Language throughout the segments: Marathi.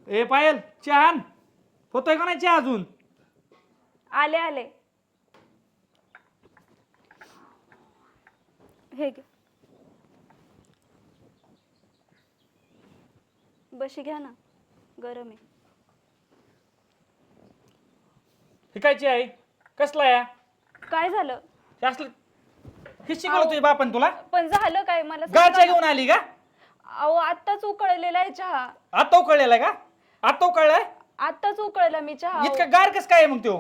ए पायल चहा आण. होतोय का नाही चहा अजून? आले आले. हे घे. बशी घ्या ना, गरम आहे. हे काय चहा आहे? कसला या? काय झालं? हे असलं हे शिकवलं तुझ्या बापान तुला? पण झालं काय मला गार सांगा चहा ना. घेऊन आली का? अहो आत्ताच उकळलेला आहे चहा. आता उकळलेला का? आता उकळलाय? आत्ताच उकळला मी चहा. इतका गार कस काय मग तो?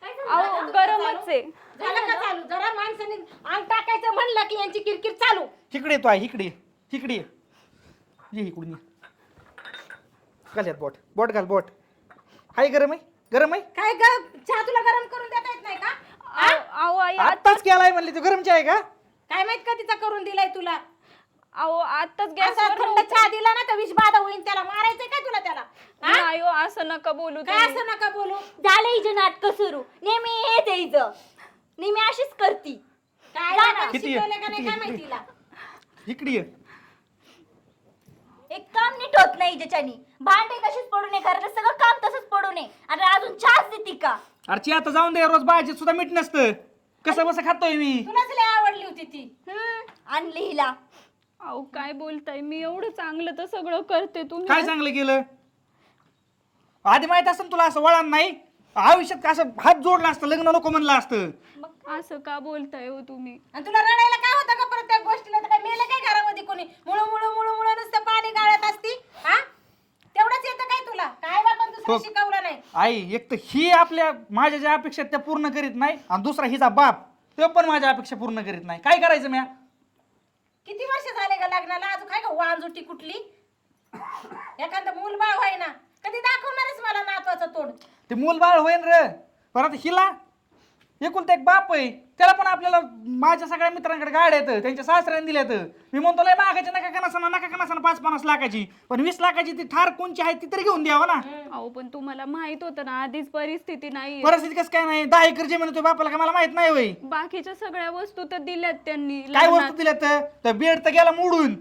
अहो गरमच आहे. झालं का चालू? जरा माणसाने अंग टाकायचं म्हणलं की यांची किरकिर चालू. इकडे येतो आहे, इकडे इकडे ये इकडून ये. घाल यात बोट, बोट घाल बोट. हाय गरम आहे? गरम आहे? काय ग चहा तुला गरम करून देता येत नाही का? अहो आई आत्ताच केलाय म्हणले तू. गरम चहा आहे का? काय माहित कधीचा करून दिलाय तुला? अहो आत्ताच असा गॅसवर थंड चहा दिला ना तर विष बाधा होईल. त्याला मारायचंय काय तुला त्याला? नाही हो, असं नका बोलू काय तुम्ही. असं नका बोलू. झालं हिचं नाटक सुरू. नेहमी हेच आहे हिचं. नेहमी अशीच करती. काय जा आपण ना. किती शिकवलं का नाही किती- काय किती- माहिती तिला. इकडे ये. एक काम नीट होत नाही हिच्यानी. भांडे तशीच पडू नये, घरातलं सगळं काम तसंच पडू नये आणि अजून चहाच देती का? अरे चहा आता जाऊन दे. रोज बाहेरचे सुद्धा मीठ नसतं. कसं बसं खातोय मी. तुलाच लय आवडली होती ती. आणली हिला. अहो काय बोलताय? मी एवढं चांगलं तर सगळं करते, तुम्ही काय चांगलं केलं? आधी माहित असतं ना तुला असं वळण नाही. आयुष्यात असं हात जोडला असतं, लग्न नको म्हणलं असतं. असं का बोलताय हो तुम्ही? आणि तुला रडायला काय होतं का प्रत्येक गोष्टीला? तर काय मेलं काय घरामध्ये कोणी? मुळू मुळू मुळू मुळू नुसतं पाणी गाळत असती. हा तेवढंच येतं काय तुला? काय बाबा दुसरं शिकवलं नाही. आई एक तर ही आपल्या माझ्या ज्या अपेक्षा त्या पूर्ण करीत नाही आणि दुसरा हिचा बाप तो पण माझ्या अपेक्षा पूर्ण करीत नाही. काय करायचं म्या? किती वर्ष झाले का लग्नाला? अजून काय का वांजुटी कुठली? एखादं मूल बाळ व्हाय ना. कधी दाखवणारच मला नातवाचं तोंड? ते मूल बाळ होईन र. परत हिला एकुलता एक बाप आहे. त्याला पण आपल्याला माझ्या सगळ्या मित्रांकडे गाड्या येतं, त्यांच्या सासऱ्याने दिल्यात. मी म्हणतो लय मागायची नका का नसना 5-50 लाखाची, पण 20 लाखाची ती ठार कोणची आहे ती तरी घेऊन द्यावं ना. अहो पण तुम्हाला माहित होतं ना आधीच परिस्थिती नाही. परिस्थिती कसं काय नाही? 10 एकर जमीन होती बापाला, का मला माहित नाही होय? बाकीच्या सगळ्या वस्तू तर दिल्यात त्यांनी काय लग्नात. वस्तू दिल्यात? तर बेड तर गेला मोडून.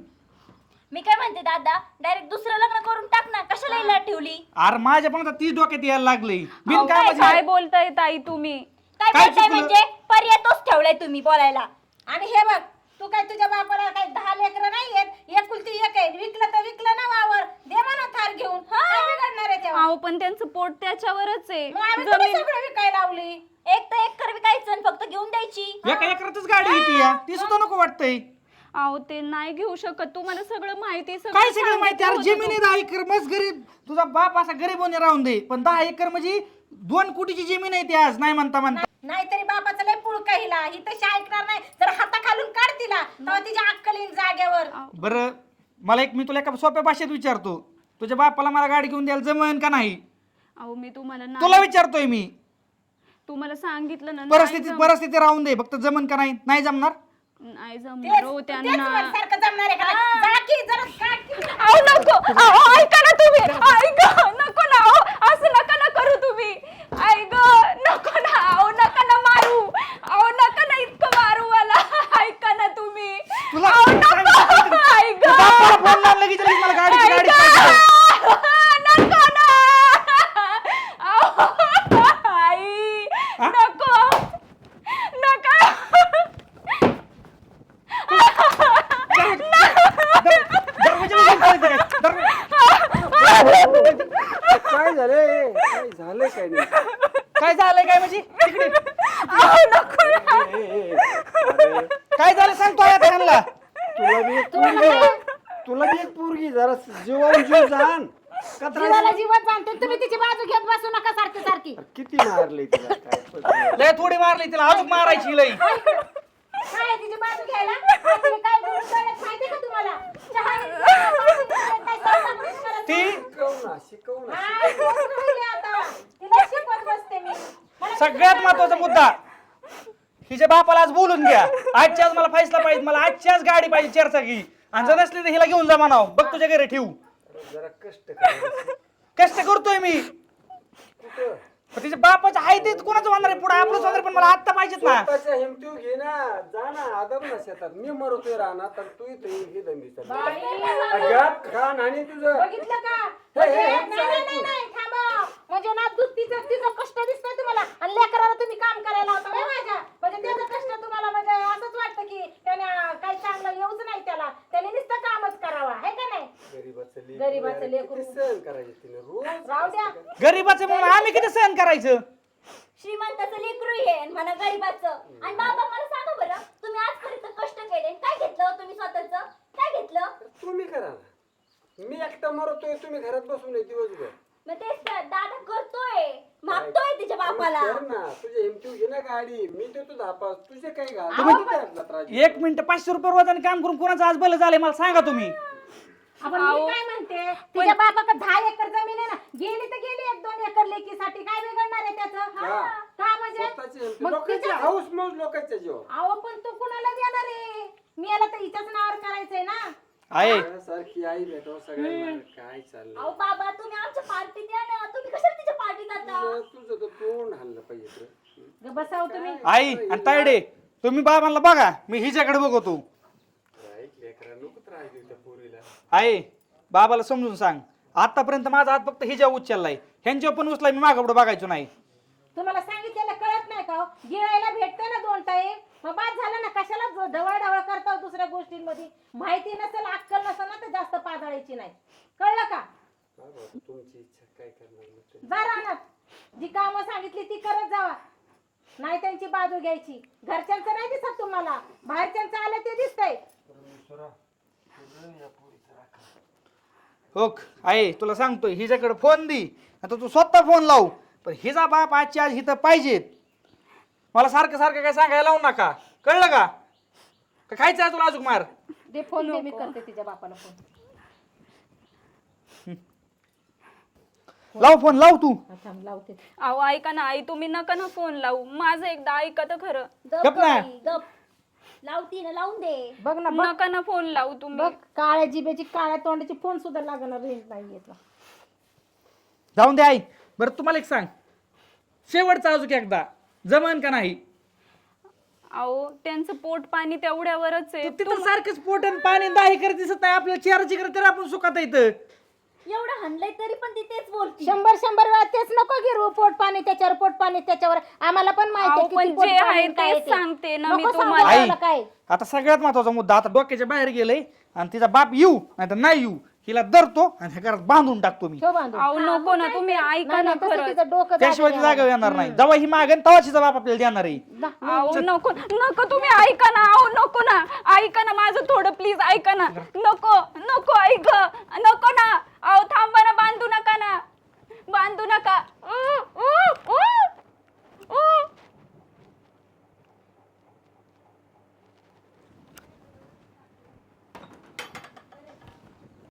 मी काय म्हणते दादा, डायरेक्ट दुसरं लग्न करून टाक ना. कशाला हिला ठेवली? अरे माझ्या पण आता 30 डोक्यात यायला लागले. अहो, बिन काय काय बोलताय ताई तुम्ही? काय काय बोलताय चुकलं? म्हणजे? पर्याय तोच ठेवलाय तुम्ही बोलायला. आणि हे बघ, तू काय तुझ्या बापाला काय 10 लेकरं नाही आहेत? एकुलती एक आहे. विकलं तर विकलं ना वावर. दे म्हणा थार घेऊन. काय बिघडणार आहे तेव्हा? अहो पण त्यांचं पोट त्याच्यावरच आहे. मग आम्ही तुला जमीन सगळं विकायला लावली. एक तर एक कर विकायचं आणि फक्त घेऊन द्यायची. एका एकरातच गाडी येते या, ती सुद्धा नको वाटतंय. अहो ते नाही घेऊ शकत. तुम्हाला सगळं माहिती काय सगळं माहिती? अरे सांगितलं जमीन होतं आहे 10 एकर, मस्त गरीब. तुझा बाप असा गरीब होणे राहून दे, पण 10 एकर म्हणजे 2 कोटीची जमीन आहे ती आज नाही म्हणता म्हणता. नाहीतरी बापाचं लय पुळका हिला. ही तशी ऐकणार नाही. जर हाताखालून काढ तिला, तेव्हा तिच्या अक्कल येईल जाग्यावर. बरं मला मी तुला एका सोप्या भाषेत विचारतो, तुझ्या बापाला मला गाडी घेऊन द्यायला जमन का नाही? अहो मी तुम्हाला तुला विचारतोय मी. तुम्हाला सांगितलं ना परिस्थिती राहून दे, फक्त जमन का नाही? नाही जमणार. नाही जमणार हो तेच त्यांना. सारखं जमणार आहे का? जा की जरा काढ की. अहो नको. अहो ऐका ना तुम्ही. ऐका नको ना. अहो असं नका ना करू तुम्ही. ऐक नको ना. अहो नका ना मारू. अहो नका ना इतकं मारू मला. ऐका ना तुम्ही. तुला अहो नको. ऐक तुझ्या बापाला फोन लावून लगेच मला गाडी पाहिजे. नको ना. अहो आई नको. नका. काय झालंय? काय झालंय काय नाही? काय झालंय काय म्हणजे? तिकडे. अहो नको ना. अरे, काय झालं सांगतो आता ह्यांना. तुला बी एक पोरगी जरा जीवन जीव जाण. जीवाला जीवन जाणते. तुम्ही तिची बाजू घेत बसू नका सारखी सारखी. किती मारले तिला काय? लय थोडी मारली तिला, अजून मारायची लय. काय आहे तिची बाजू घ्यायला? तिने काय बोलून कळत माहिती का तुम्हाला? चहा काय स्वयंपाक नाही करत. ती शिकव ना. काय बोलून राहिली आता? तिला शिकवत बसते मी. मला सगळ्यात महत्वाचा मुद्दा, हिच्या बापाला आज बोलून घ्या. आजची आज मला फैसला पाहिजे. मला आजची आज गाडी पाहिजे चारचाकी. आणि जर नसली तर हिला घेऊन जा म्हणाव. बघ तुझ्या घरी ठेवू. जरा कष्ट कर. कष्ट करतोय मी. कुठं? पण तिच्या बापाचं आहे ते कोणाचं होणार आहे पुढे? आपलंच होणार, पण मला आत्ता पाहिजेत ना. स्वतःच्या हिमतीव घे ना. जा ना आदम ना शेतात. मी मरतोय राहणार तर तू इथे हे दंडी बाई, खान आणि तुझं बघितलं का? हे, हे, नाही, नाही, किती सहन करायचे तिने रोज राहू द्या. गरीबाचं म्हणून आम्ही किती सहन करायचं. श्रीमंताचं लेकरू आहे आणि म्हणा गरीबाचं. आणि बाबा मला सांगा बरं, तुम्ही आजपर्यंत कष्ट केले, काय घेतलं तुम्ही स्वतःच? काय घेतलं? तुम्ही करा ना. मी एकटा मरतोय, तुम्ही घरात बसून आहे दिवसभर. मग तेच तर, दादा करतोय, मागतोय तिच्या बापाला. कर ना, तुझ्या हिमतीव घे ना गाडी, मी देतो 10 तुझे काही घाल. तुम्ही- किती असला त्रास? 1 मिनिट 500 रुपये रोजाने काम करून कोणाचं आज भलं झालंय मला सांगा तुम्ही. आपण मी काय म्हणते, तिच्या बापाकडे 10 एकर जमीन आहे ना, गेली तर गेली 1-2 एकर लेकीसाठी, काय बिघडणार आहे त्याचं? हा. का म्हणजे स्वतःची हिमती. मग लोकांची तिच्या- हाऊस मौज लोकांच्या जीवावर. अहो पण तू कुणाला देणार आहे? मी याला तर हिच्याच नावावर करायचंय ना. आहे सारखी आई भेटो सगळ्यांना. काय चाललंय अहो बाबा, तुम्ही आमच्या पार्टीत या ना. तुम्ही कशाला तिच्या पार्टीत आता? तुझं तर तोंड हल्लं पाहिजे. ग बसाव तुम्ही. आई आणि तायडे तुम्ही बाबांना बघा, मी हिच्याकडे बघतो. लेकरा नको त्रास देऊ त्या पोरीला. आहे बाबाला समजून सांग, आतापर्यंत माझा हात फक्त हिच्या उचललाय, ह्यांच्या पण उचलाय, मी मागापुढे बघायचो नाही. तुम्हाला सांगितलेलं कळत नाही का? गिळायला भेटते ना 2 टाईम, मग बाद झालं ना. कशाला ढवळ ढवळ करता दुसऱ्या गोष्टींमध्ये? माहिती नसेल, अक्कल नसेल ना, तर जास्त पाजाळायची नाही. कळलं का? हा बाबा, तुमची इच्छा काय करणार मग ते. जा रानात, जी कामं सांगितली ती करत जावा, नाही त्यांची बाजू घ्यायची. घरच्यांचं नाही दिसत तुम्हाला, बाहेरच्यांचं आलं ते दिसतंय. हो आहे, तुला सांगतोय हिच्याकडे फोन दे, आता तू स्वतः फोन लाव. पण हिचा बाप आजची आज इथं पाहिजेत. मला सारखं सारखं काय सांगायला लावू नका, कळलं का? का खायचं आहे तुला अजून मार? दे फोन दे, मी करते तिच्या बापाला फोन. लाव फोन, लाव तू. थांब लावते. अहो ऐका ना आई, तुम्ही नका ना फोन लावू. माझं एकदा ऐका तर खरं. गप ना. गप. लावती ना, लावून दे. बघ ना, बघ नका ना फोन लावू तुम्ही. बघ, काळ्या जिभेची काळ्या तोंडाची फोन सुद्धा लागणार रेंज नाही येत. जाऊन दे आई. बरं तुम्हाला एक सांग, शेवटचा अजून एकदा जमन का नाही? अहो त्यांचं पोट पाणी तेवढ्यावरच आहे. तिथं सारखंच पोट आणि पाणी दाही करत दिसत नाही आपल्याला. चेहऱ्याची करत तर आपण सुखात येतं. एवढं हाणलंय तरी पण ती तेच बोलती. 100 वेळा तेच नको गिरवू. पोट पाणी त्याच्यावर, पोट पाणी त्याच्यावर. आम्हाला पण माहिती अहो, पण जे आहे तेच सांगते ना मी तुम्हाला. आई काय आता सगळ्यात महत्वाचा मुद्दा, आता डोक्याच्या बाहेर गेलंय आणि तिचा बाप येऊ नाही तर नाही येऊ, हिला धरतो आणि ह्या घरात बांधून टाकतो मी. ठेव बांधून. अहो नको ना, तुम्ही ऐका नाही, ना नाही, तसं खरं. तिचं डोकं त्याशिवाय ती जागेवर जागा येणार नाही. जेव्हा ही मागेन तेव्हा तिचा बाप आपल्याला देणार आहे. अहो नको नको, तुम्ही ऐका ना. अहो नको ना, ऐका ना माझं थोडं प्लीज, ऐका ना. नको नको, ऐक नको ना. अहो थांबा ना, बांधू नका